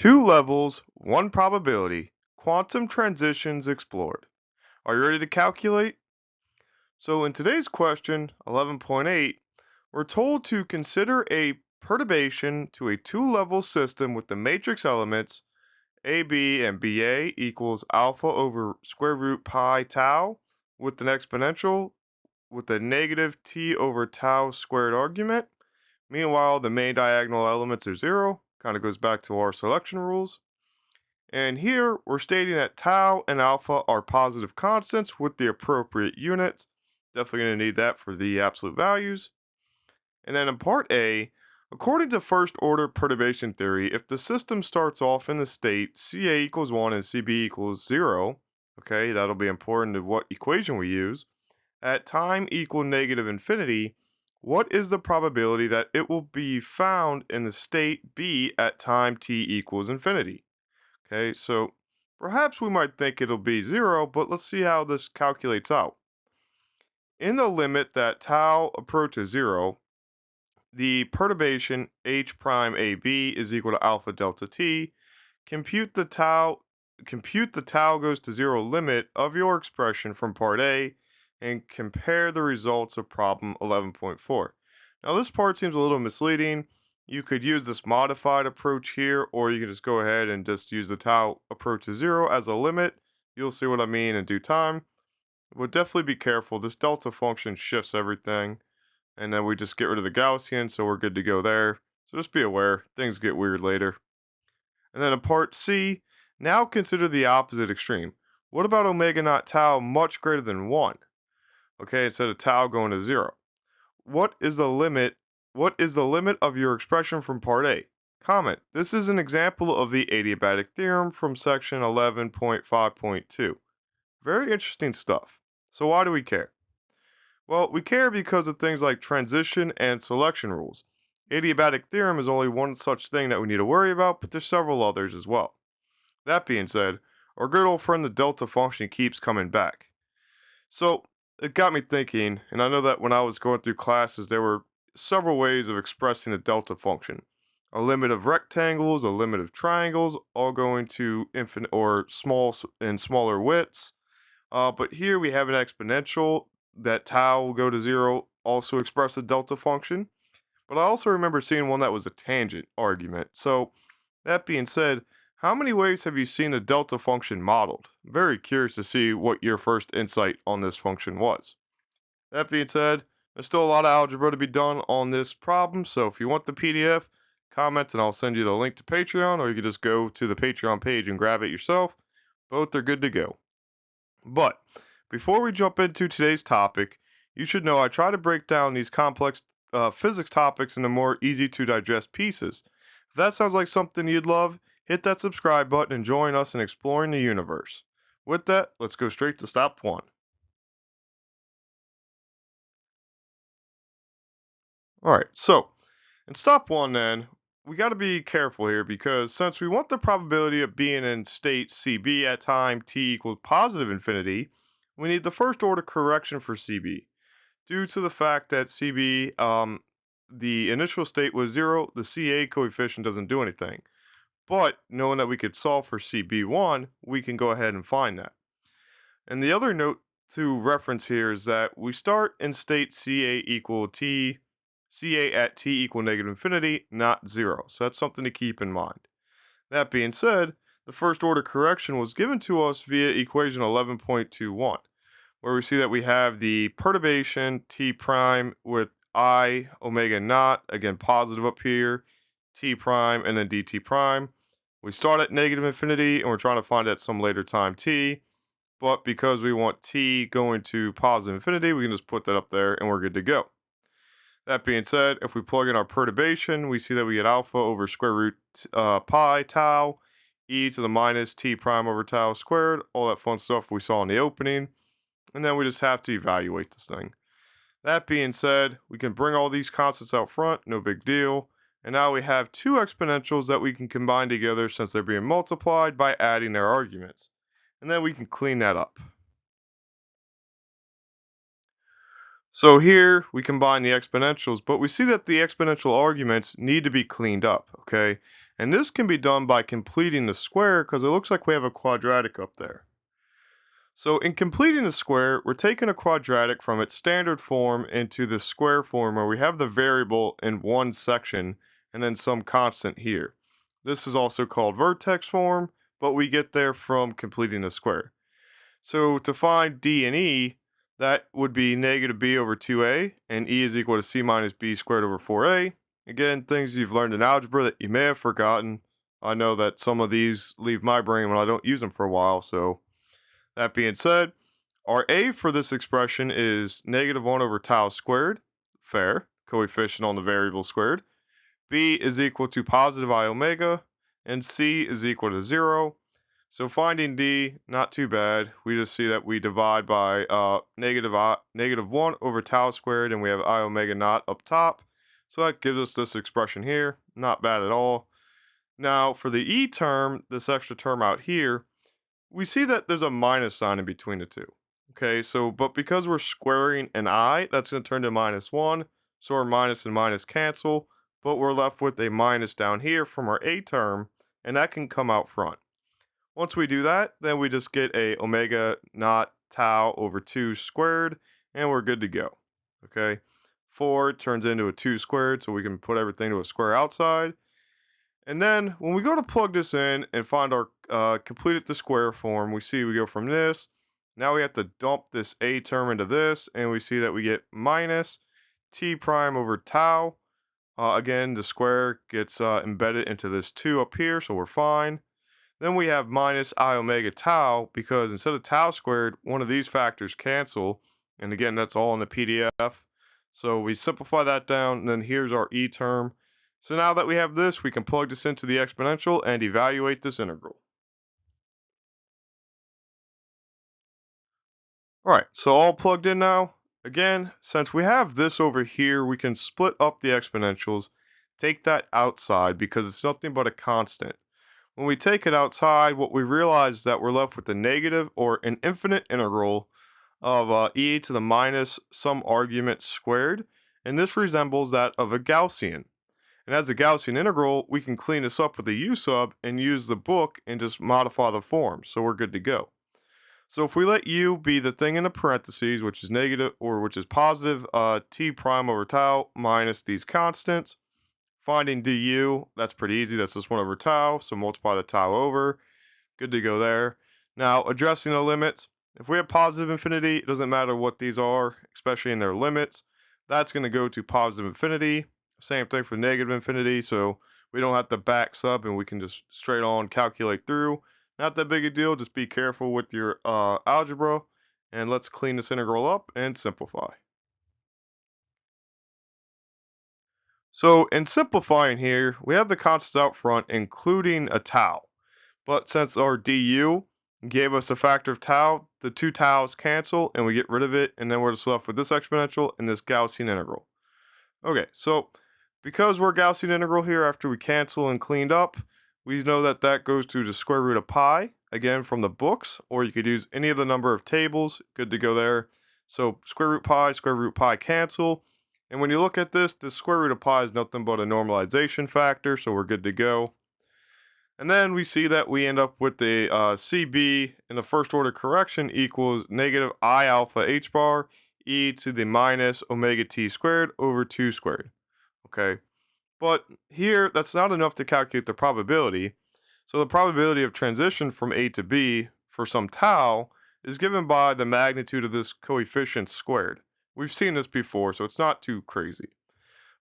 Two levels, one probability, quantum transitions explored. Are you ready to calculate? So in today's question, 11.8, we're told to consider a perturbation to a two-level system with the matrix elements AB and BA equals alpha over square root pi tau with an exponential with a negative t over tau squared argument. Meanwhile, the main diagonal elements are zero. Kind of goes back to our selection rules. And here we're stating that tau and alpha are positive constants with the appropriate units. Definitely going to need that for the absolute values. And then in part A, according to first order perturbation theory, if the system starts off in the state CA equals 1 and CB equals 0, okay, that'll be important to what equation we use, at time equal negative infinity, what is the probability that it will be found in the state B at time t equals infinity? Okay, so perhaps we might think it'll be 0, but let's see how this calculates out. In the limit that tau approaches 0, the perturbation h prime AB is equal to alpha delta t. Compute the tau goes to 0 limit of your expression from part A and compare the results of problem 11.4. Now this part seems a little misleading. You could use this modified approach here, or you can just go ahead and just use the tau approach to 0 as a limit. You'll see what I mean in due time. But definitely be careful. This delta function shifts everything. And then we just get rid of the Gaussian, so we're good to go there. So just be aware, things get weird later. And then in part C, now consider the opposite extreme. What about omega naught tau much greater than 1? Okay, instead of tau going to 0. What is the limit? What is the limit of your expression from part A? Comment. This is an example of the adiabatic theorem from section 11.5.2. Very interesting stuff. So why do we care? Well, we care because of things like transition and selection rules. Adiabatic theorem is only one such thing that we need to worry about, but there's several others as well. That being said, our good old friend the delta function keeps coming back. So it got me thinking, and I know that when I was going through classes, there were several ways of expressing the delta function. A limit of rectangles, a limit of triangles, all going to infinite or small and smaller widths. But here we have an exponential that tau will go to 0, also express the delta function. But I also remember seeing one that was a tangent argument. So that being said, how many ways have you seen the delta function modeled? Very curious to see what your first insight on this function was. That being said, there's still a lot of algebra to be done on this problem, so if you want the PDF, comment and I'll send you the link to Patreon, or you can just go to the Patreon page and grab it yourself. Both are good to go. But before we jump into today's topic, you should know I try to break down these complex physics topics into more easy to digest pieces. If that sounds like something you'd love, hit that subscribe button and join us in exploring the universe. With that, let's go straight to step one. Alright, so in step one then, we got to be careful here because since we want the probability of being in state CB at time t equals positive infinity, we need the first order correction for CB. Due to the fact that CB, the initial state was 0, the CA coefficient doesn't do anything. But knowing that we could solve for CB1, we can go ahead and find that. And the other note to reference here is that we start in state CA equal T, CA at T equal negative infinity, not 0. So that's something to keep in mind. That being said, the first order correction was given to us via equation 11.21. Where we see that we have the perturbation T prime with I omega naught, again positive up here, T prime and then dt prime. We start at negative infinity and we're trying to find at some later time t, but because we want t going to positive infinity, we can just put that up there and we're good to go. That being said, if we plug in our perturbation, we see that we get alpha over square root pi tau e to the minus t prime over tau squared, all that fun stuff we saw in the opening. And then we just have to evaluate this thing. That being said, we can bring all these constants out front, no big deal. And now we have two exponentials that we can combine together since they're being multiplied by adding their arguments. And then we can clean that up. So here we combine the exponentials, but we see that the exponential arguments need to be cleaned up, okay? And this can be done by completing the square because it looks like we have a quadratic up there. So in completing the square, we're taking a quadratic from its standard form into the square form where we have the variable in one section and then some constant here. This is also called vertex form, but we get there from completing the square. So to find d and e, that would be negative b over 2a, and e is equal to c minus b squared over 4a. Again, things you've learned in algebra that you may have forgotten. I know that some of these leave my brain when I don't use them for a while, so that being said, our a for this expression is negative 1 over tau squared, fair, coefficient on the variable squared. B is equal to positive I omega, and C is equal to 0. So finding D, not too bad. We just see that we divide by negative 1 over tau squared, and we have I omega naught up top. So that gives us this expression here. Not bad at all. Now for the E term, this extra term out here, we see that there's a minus sign in between the two. Okay, so but because we're squaring an I, that's going to turn to minus 1. So our minus and minus cancel, but we're left with a minus down here from our A term, and that can come out front. Once we do that, then we just get a omega naught tau over 2 squared, and we're good to go. Okay, 4 turns into a 2 squared, so we can put everything to a square outside. And then when we go to plug this in and find our completed the square form, we see we go from this. Now we have to dump this a term into this, and we see that we get minus t prime over tau. Again, the square gets embedded into this 2 up here, so we're fine. Then we have minus I omega tau, because instead of tau squared, one of these factors cancel. And again, that's all in the PDF. So we simplify that down, and then here's our e term. So now that we have this, we can plug this into the exponential and evaluate this integral. All right, so all plugged in now. Again, since we have this over here, we can split up the exponentials, take that outside because it's nothing but a constant. When we take it outside, what we realize is that we're left with a negative or an infinite integral of e to the minus some argument squared, and this resembles that of a Gaussian. And as a Gaussian integral, we can clean this up with a u sub and use the book and just modify the form, so we're good to go. So if we let u be the thing in the parentheses, which is negative or which is positive t prime over tau minus these constants, finding du, that's pretty easy. That's just 1 over tau, so multiply the tau over. Good to go there. Now, addressing the limits. If we have positive infinity, it doesn't matter what these are, especially in their limits. That's going to go to positive infinity. Same thing for negative infinity, so we don't have to back sub and we can just straight on calculate through. Not that big a deal, just be careful with your algebra. And let's clean this integral up and simplify. So in simplifying here, we have the constants out front, including a tau. But since our du gave us a factor of tau, the two taus cancel and we get rid of it, and then we're just left with this exponential and this Gaussian integral. Okay, so because we're Gaussian integral here after we cancel and cleaned up, we know that that goes to the square root of pi, again from the books, or you could use any of the number of tables, good to go there. So square root pi cancel. And when you look at this, the square root of pi is nothing but a normalization factor, so we're good to go. And then we see that we end up with the CB in the first order correction equals negative I alpha h bar e to the minus omega t squared over 2 squared. Okay, but here that's not enough to calculate the probability. So the probability of transition from A to B for some tau is given by the magnitude of this coefficient squared. We've seen this before, so it's not too crazy.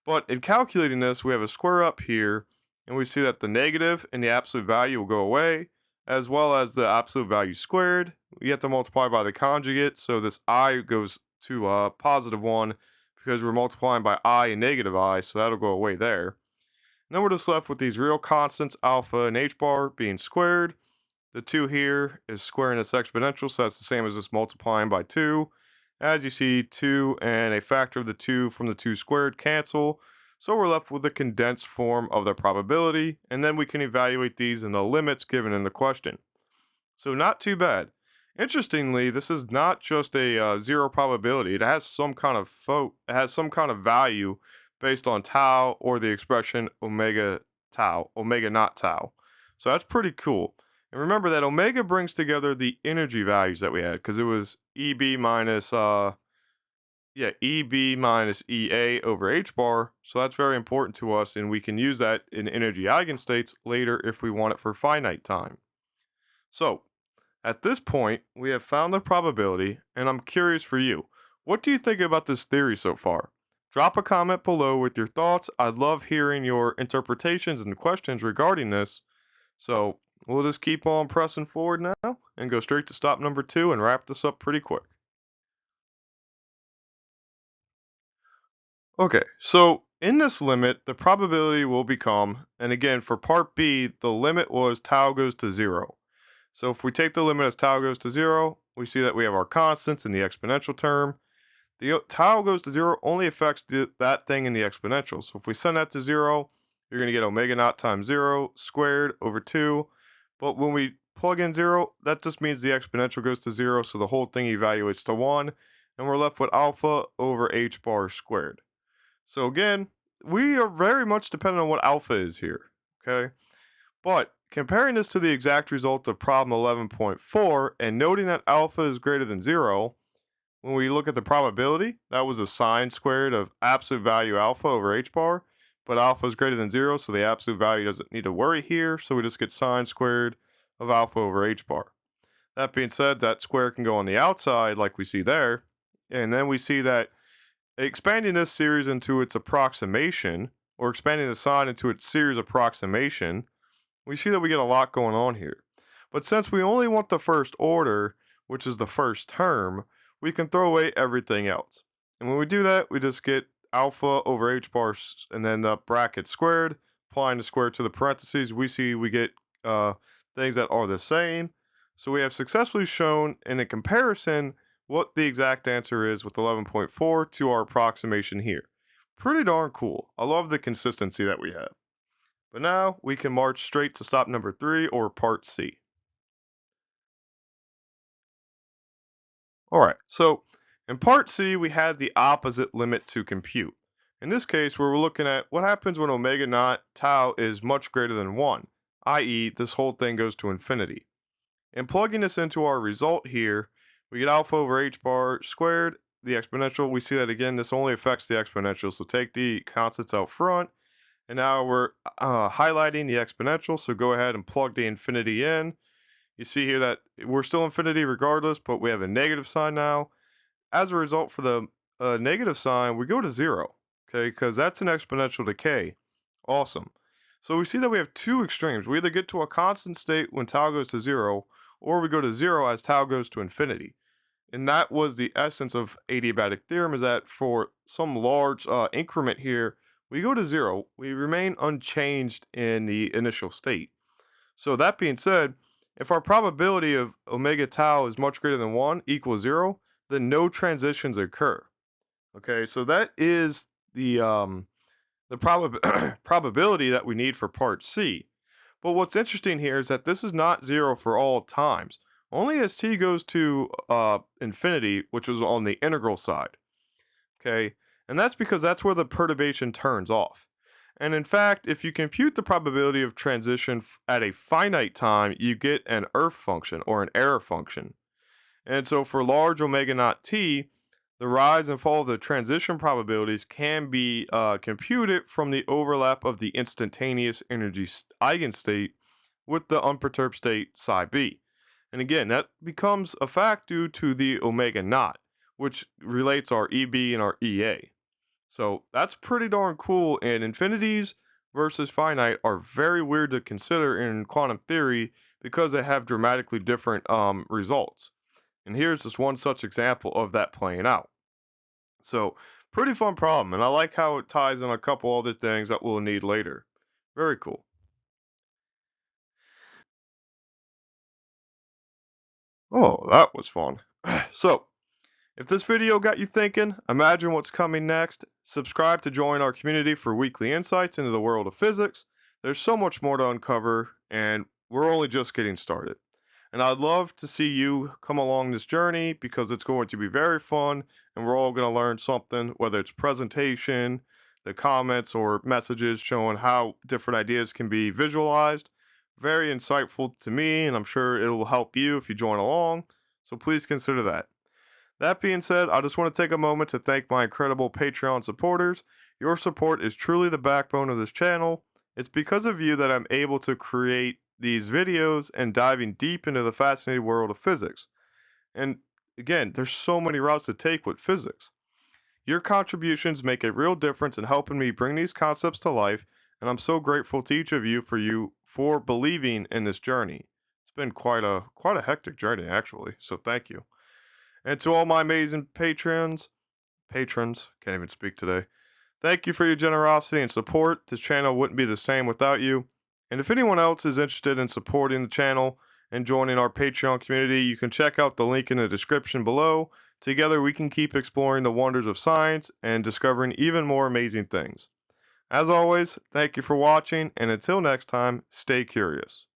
But in calculating this, we have a square up here, and we see that the negative and the absolute value will go away, as well as the absolute value squared. We have to multiply by the conjugate, so this I goes to positive 1 because we're multiplying by I and negative I, so that'll go away there. And then we're just left with these real constants, alpha and h bar, being squared. The 2 here is squaring this exponential, so that's the same as just multiplying by 2. As you see, 2 and a factor of the 2 from the 2 squared cancel, so we're left with a condensed form of the probability, and then we can evaluate these in the limits given in the question. So not too bad. Interestingly, this is not just a zero probability. It has some kind of value based on tau or the expression omega tau, omega naught tau. So that's pretty cool. And remember that omega brings together the energy values that we had because it was EB minus EB minus EA over H bar. So that's very important to us, and we can use that in energy eigenstates later if we want it for finite time. So at this point, we have found the probability, and I'm curious for you. What do you think about this theory so far? Drop a comment below with your thoughts. I'd love hearing your interpretations and questions regarding this. So we'll just keep on pressing forward now and go straight to stop number 2 and wrap this up pretty quick. Okay, so in this limit, the probability will become, and again for part B, the limit was tau goes to 0. So if we take the limit as tau goes to 0, we see that we have our constants in the exponential term. The tau goes to 0 only affects that thing in the exponential. So if we send that to 0, you're going to get omega naught times 0 squared over 2. But when we plug in 0, that just means the exponential goes to 0, so the whole thing evaluates to 1, and we're left with alpha over h bar squared. So again, we are very much dependent on what alpha is here, okay? But comparing this to the exact result of problem 11.4 and noting that alpha is greater than 0, when we look at the probability, that was a sine squared of absolute value alpha over h bar, but alpha is greater than 0, so the absolute value doesn't need to worry here, so we just get sine squared of alpha over h bar. That being said, that square can go on the outside like we see there, and then we see that expanding this series into its approximation, or expanding the sign into its series approximation, we see that we get a lot going on here. But since we only want the first order, which is the first term, we can throw away everything else. And when we do that, we just get alpha over h bar and then the bracket squared. Applying the square to the parentheses, we see we get things that are the same. So we have successfully shown in a comparison what the exact answer is with 11.4 to our approximation here. Pretty darn cool. I love the consistency that we have. But now we can march straight to stop number 3, or part C. Alright, so in part C we had the opposite limit to compute. In this case where we're looking at what happens when omega naught tau is much greater than 1, i.e. this whole thing goes to infinity. And plugging this into our result here, we get alpha over h bar squared, the exponential. We see that again, this only affects the exponential, so take the constants out front. And now we're highlighting the exponential, so go ahead and plug the infinity in. You see here that we're still infinity regardless, but we have a negative sign now. As a result, for the negative sign, we go to 0, okay, because that's an exponential decay. Awesome. So we see that we have two extremes. We either get to a constant state when tau goes to 0, or we go to 0 as tau goes to infinity. And that was the essence of adiabatic theorem, is that for some large increment here, we go to 0. We remain unchanged in the initial state. So that being said, if our probability of omega tau is much greater than 1 equals 0, then no transitions occur. Okay, so that is the probability that we need for part C. But what's interesting here is that this is not 0 for all times. Only as t goes to infinity, which is on the integral side. Okay, and that's because that's where the perturbation turns off. And in fact, if you compute the probability of transition at a finite time, you get an 𝐹 function or an error function. And so for large omega naught t, the rise and fall of the transition probabilities can be computed from the overlap of the instantaneous energy eigenstate with the unperturbed state psi b. And again, that becomes a fact due to the omega naught, which relates our EB and our EA. So that's pretty darn cool, and infinities versus finite are very weird to consider in quantum theory because they have dramatically different results. And here's just one such example of that playing out. So pretty fun problem, and I like how it ties in a couple other things that we'll need later. Very cool. Oh, that was fun. So if this video got you thinking, imagine what's coming next. Subscribe to join our community for weekly insights into the world of physics. There's so much more to uncover, and we're only just getting started. And I'd love to see you come along this journey because it's going to be very fun, and we're all going to learn something, whether it's presentation, the comments or messages showing how different ideas can be visualized. Very insightful to me, and I'm sure it will help you if you join along, so please consider that. That being said, I just want to take a moment to thank my incredible Patreon supporters. Your support is truly the backbone of this channel. It's because of you that I'm able to create these videos and diving deep into the fascinating world of physics. And again, there's so many routes to take with physics. Your contributions make a real difference in helping me bring these concepts to life, and I'm so grateful to each of you for believing in this journey. It's been quite a hectic journey actually, so thank you. And to all my amazing patrons, can't even speak today. Thank you for your generosity and support. This channel wouldn't be the same without you. And if anyone else is interested in supporting the channel and joining our Patreon community, you can check out the link in the description below. Together we can keep exploring the wonders of science and discovering even more amazing things. As always, thank you for watching, and until next time, stay curious.